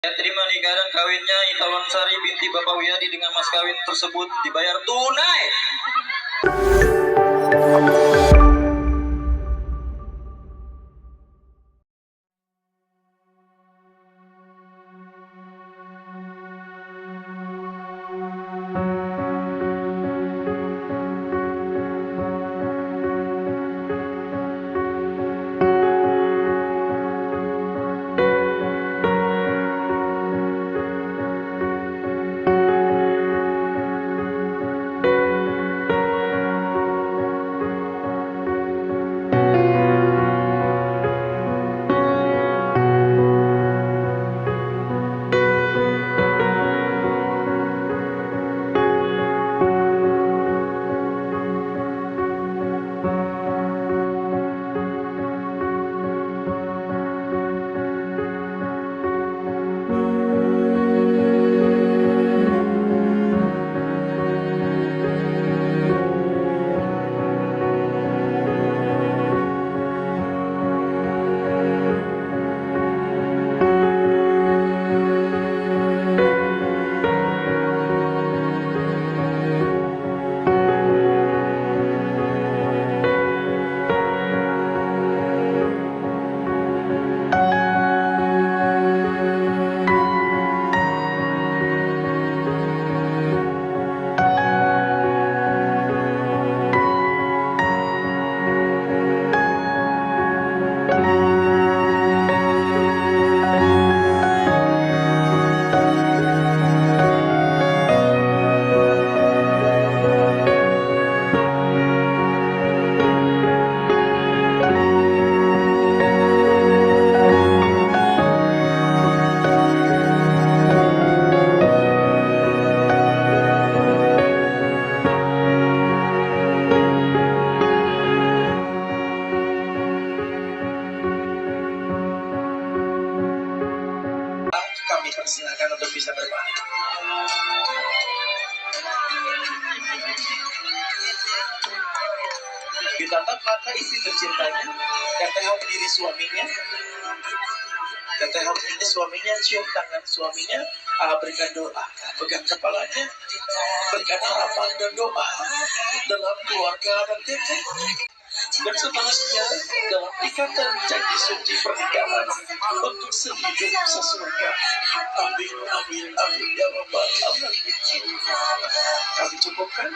Saya terima nikah dan kawinnya Ita Wansari binti Bapak Wiyadi dengan mas kawin tersebut dibayar tunai. Kami persilakan untuk bisa berbalik. Ditatap mata istri tercintanya, tetehok diri suaminya, tetehok diri suaminya, cium tangan suaminya, berikan doa, pegang kepalanya, berikan harapan dan doa dalam keluarga dan teteh. Dan seterusnya dalam ikatan janji suci pernikahan untuk sehidup sesurga. Amin, amin, amin ya Rabbal alamin. Kami cukupkan.